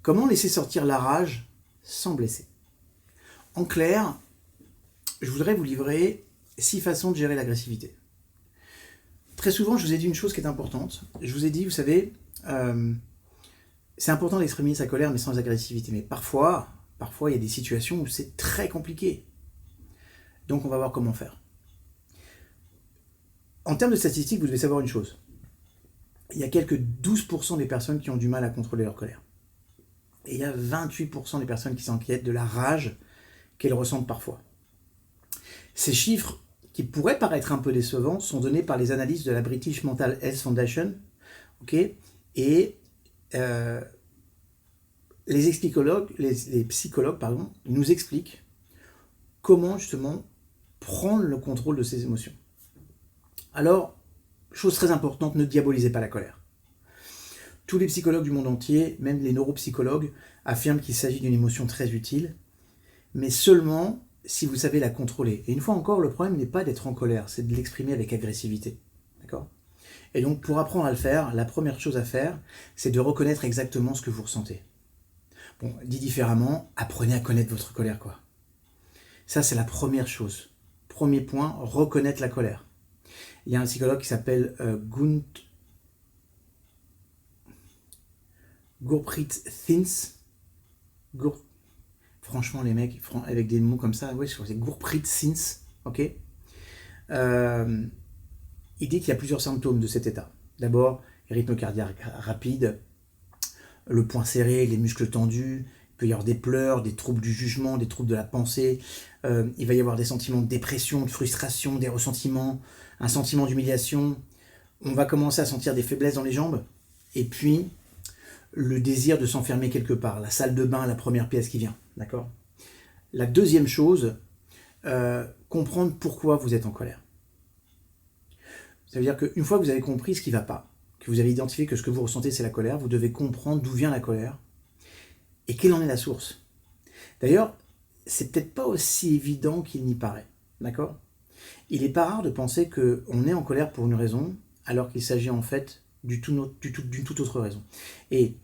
Comment laisser sortir la rage sans blesser? En clair, je voudrais vous livrer 6 façons de gérer l'agressivité. Très souvent, je vous ai dit une chose qui est importante. Je vous ai dit, vous savez, c'est important d'exprimer sa colère, mais sans agressivité. Mais parfois, il y a des situations où c'est très compliqué. Donc, on va voir comment faire. En termes de statistiques, vous devez savoir une chose. Il y a quelques 12% des personnes qui ont du mal à contrôler leur colère. Et il y a 28% des personnes qui s'inquiètent de la rage qu'elles ressentent parfois. Ces chiffres, qui pourraient paraître un peu décevants, sont donnés par les analystes de la British Mental Health Foundation, et les psychologues nous expliquent comment justement prendre le contrôle de ses émotions. Alors, chose très importante, ne diabolisez pas la colère. Tous les psychologues du monde entier, même les neuropsychologues, affirment qu'il s'agit d'une émotion très utile, mais seulement si vous savez la contrôler. Et une fois encore, le problème n'est pas d'être en colère, c'est de l'exprimer avec agressivité. D'accord ? Et donc, pour apprendre à le faire, la première chose à faire, c'est de reconnaître exactement ce que vous ressentez. Bon, dit différemment, apprenez à connaître votre colère, quoi. Ça, c'est la première chose. Premier point, reconnaître la colère. Il y a un psychologue qui s'appelle Gurpreet Singh. Franchement, les mecs, avec des mots comme ça, ouais, je crois que c'est Gurpreet Singh, ok. Il dit qu'il y a plusieurs symptômes de cet état. D'abord, rythme cardiaque rapide, le poing serré, les muscles tendus, il peut y avoir des pleurs, des troubles du jugement, des troubles de la pensée, il va y avoir des sentiments de dépression, de frustration, des ressentiments, un sentiment d'humiliation, on va commencer à sentir des faiblesses dans les jambes, et puis le désir de s'enfermer quelque part, la salle de bain, la première pièce qui vient, d'accord ? La deuxième chose, comprendre pourquoi vous êtes en colère. Ça veut dire qu'une fois que vous avez compris ce qui ne va pas, que vous avez identifié que ce que vous ressentez c'est la colère, vous devez comprendre d'où vient la colère et quelle en est la source. D'ailleurs, c'est peut-être pas aussi évident qu'il n'y paraît, d'accord ? Il n'est pas rare de penser qu'on est en colère pour une raison, alors qu'il s'agit en fait d'une toute autre raison. Et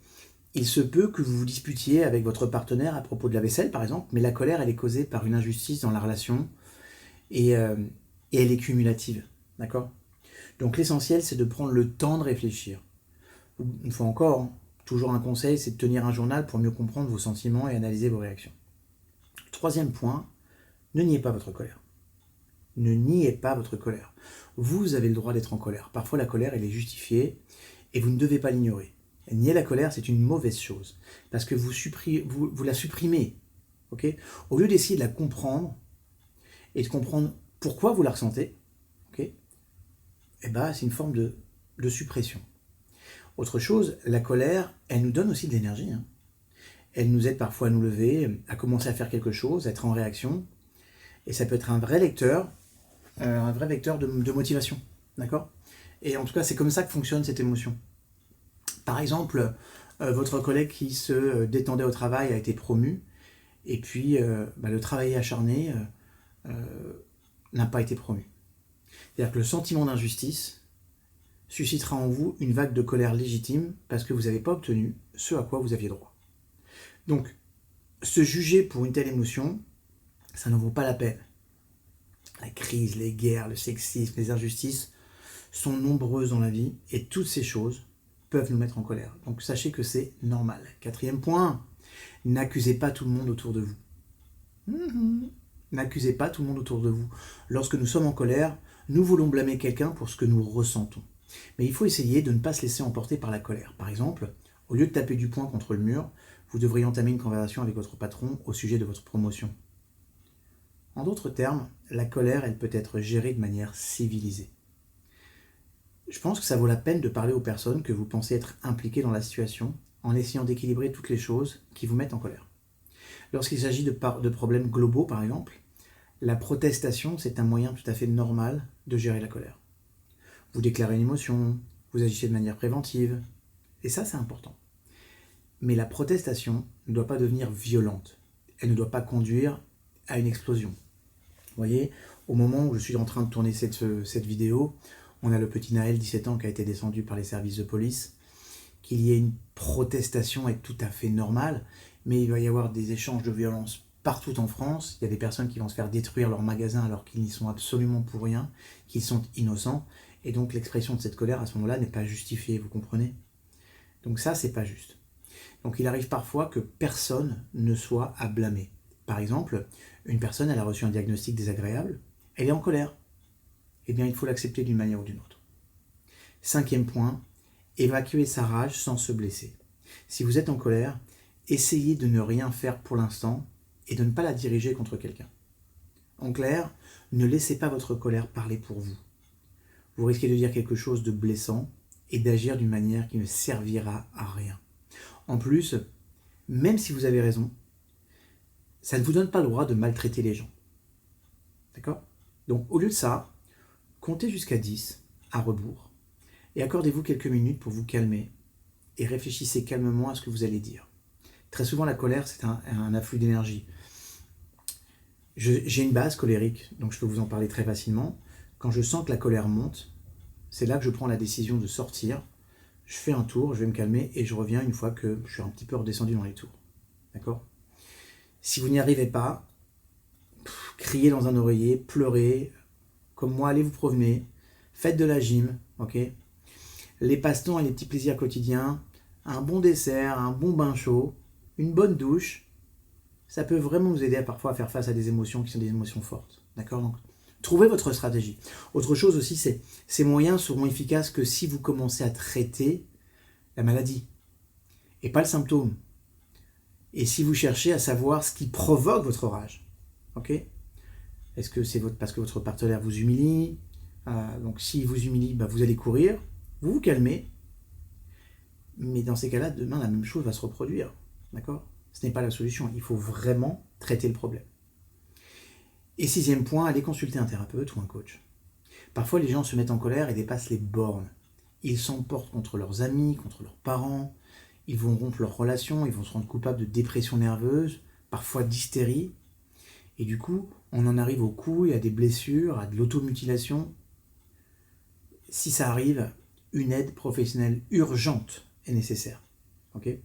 il se peut que vous vous disputiez avec votre partenaire à propos de la vaisselle, par exemple, mais la colère, elle est causée par une injustice dans la relation et elle est cumulative, d'accord ? Donc l'essentiel, c'est de prendre le temps de réfléchir. Une fois encore, toujours un conseil, c'est de tenir un journal pour mieux comprendre vos sentiments et analyser vos réactions. Troisième point, ne niez pas votre colère. Ne niez pas votre colère. Vous avez le droit d'être en colère. Parfois, la colère, elle est justifiée et vous ne devez pas l'ignorer. Nier la colère, c'est une mauvaise chose parce que vous la supprimez. Okay ? Au lieu d'essayer de la comprendre et de comprendre pourquoi vous la ressentez, c'est une forme de suppression. Autre chose, la colère, elle nous donne aussi de l'énergie. Elle nous aide parfois à nous lever, à commencer à faire quelque chose, à être en réaction. Et ça peut être un vrai vecteur de motivation. D'accord ? Et en tout cas, c'est comme ça que fonctionne cette émotion. Par exemple, votre collègue qui se détendait au travail a été promu, et puis le travail acharné n'a pas été promu. C'est-à-dire que le sentiment d'injustice suscitera en vous une vague de colère légitime parce que vous n'avez pas obtenu ce à quoi vous aviez droit. Donc, se juger pour une telle émotion, ça ne vaut pas la peine. La crise, les guerres, le sexisme, les injustices sont nombreuses dans la vie et toutes ces choses peuvent nous mettre en colère. Donc sachez que c'est normal. Quatrième point, n'accusez pas tout le monde autour de vous. N'accusez pas tout le monde autour de vous. Lorsque nous sommes en colère, nous voulons blâmer quelqu'un pour ce que nous ressentons. Mais il faut essayer de ne pas se laisser emporter par la colère. Par exemple, au lieu de taper du poing contre le mur, vous devriez entamer une conversation avec votre patron au sujet de votre promotion. En d'autres termes, la colère, elle peut être gérée de manière civilisée. Je pense que ça vaut la peine de parler aux personnes que vous pensez être impliquées dans la situation en essayant d'équilibrer toutes les choses qui vous mettent en colère. Lorsqu'il s'agit de problèmes globaux, par exemple, la protestation, c'est un moyen tout à fait normal de gérer la colère. Vous déclarez une émotion, vous agissez de manière préventive, et ça, c'est important. Mais la protestation ne doit pas devenir violente. Elle ne doit pas conduire à une explosion. Vous voyez, au moment où je suis en train de tourner cette vidéo, on a le petit Naël, 17 ans, qui a été descendu par les services de police, qu'il y ait une protestation est tout à fait normal, mais il va y avoir des échanges de violence partout en France. Il y a des personnes qui vont se faire détruire leur magasin alors qu'ils n'y sont absolument pour rien, qu'ils sont innocents, et donc l'expression de cette colère à ce moment-là n'est pas justifiée, vous comprenez? Donc ça, c'est pas juste. Donc il arrive parfois que personne ne soit à blâmer. Par exemple, une personne, elle a reçu un diagnostic désagréable, elle est en colère. Eh bien, il faut l'accepter d'une manière ou d'une autre. 5e point, évacuer sa rage sans se blesser. Si vous êtes en colère, essayez de ne rien faire pour l'instant et de ne pas la diriger contre quelqu'un. En clair, ne laissez pas votre colère parler pour vous. Vous risquez de dire quelque chose de blessant et d'agir d'une manière qui ne servira à rien. En plus, même si vous avez raison, ça ne vous donne pas le droit de maltraiter les gens. D'accord? Donc, au lieu de ça, comptez jusqu'à 10 à rebours et accordez-vous quelques minutes pour vous calmer et réfléchissez calmement à ce que vous allez dire. Très souvent, la colère, c'est un afflux d'énergie. J'ai une base colérique, donc je peux vous en parler très facilement. Quand je sens que la colère monte, c'est là que je prends la décision de sortir. Je fais un tour, je vais me calmer et je reviens une fois que je suis un petit peu redescendu dans les tours. D'accord? Si vous n'y arrivez pas, criez dans un oreiller, pleurez, comme moi, allez vous promener, faites de la gym, ok? Les passe-temps et les petits plaisirs quotidiens, un bon dessert, un bon bain chaud, une bonne douche, ça peut vraiment vous aider parfois à faire face à des émotions qui sont des émotions fortes. D'accord? Donc, trouvez votre stratégie. Autre chose aussi, ces moyens seront efficaces que si vous commencez à traiter la maladie et pas le symptôme. Et si vous cherchez à savoir ce qui provoque votre rage. Ok? Est-ce que c'est parce que votre partenaire vous humilie? Donc s'il vous humilie, vous allez courir, vous vous calmez. Mais dans ces cas-là, demain, la même chose va se reproduire. D'accord? Ce n'est pas la solution. Il faut vraiment traiter le problème. Et 6e point, allez consulter un thérapeute ou un coach. Parfois, les gens se mettent en colère et dépassent les bornes. Ils s'emportent contre leurs amis, contre leurs parents. Ils vont rompre leurs relations, ils vont se rendre coupables de dépression nerveuse, parfois d'hystérie. Et du coup, on en arrive aux coups et à des blessures, à de l'automutilation. Si ça arrive, une aide professionnelle urgente est nécessaire. Okay?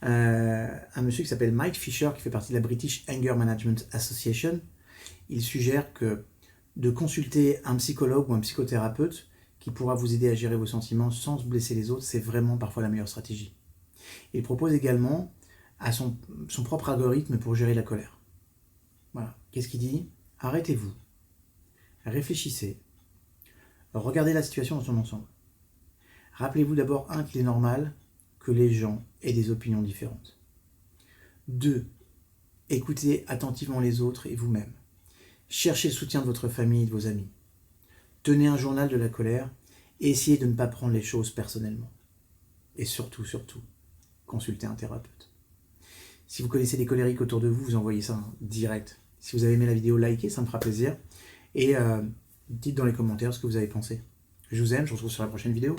Un monsieur qui s'appelle Mike Fisher, qui fait partie de la British Anger Management Association, il suggère que de consulter un psychologue ou un psychothérapeute qui pourra vous aider à gérer vos sentiments sans se blesser les autres, c'est vraiment parfois la meilleure stratégie. Il propose également à son propre algorithme pour gérer la colère. Voilà. Qu'est-ce qu'il dit? Arrêtez-vous, réfléchissez, regardez la situation dans son ensemble. Rappelez-vous d'abord, qu'il est normal que les gens aient des opinions différentes. 2, écoutez attentivement les autres et vous-même. Cherchez le soutien de votre famille et de vos amis. Tenez un journal de la colère et essayez de ne pas prendre les choses personnellement. Et surtout, consultez un thérapeute. Si vous connaissez des colériques autour de vous, vous envoyez ça direct. Si vous avez aimé la vidéo, likez, ça me fera plaisir. Et dites dans les commentaires ce que vous avez pensé. Je vous aime, je vous retrouve sur la prochaine vidéo.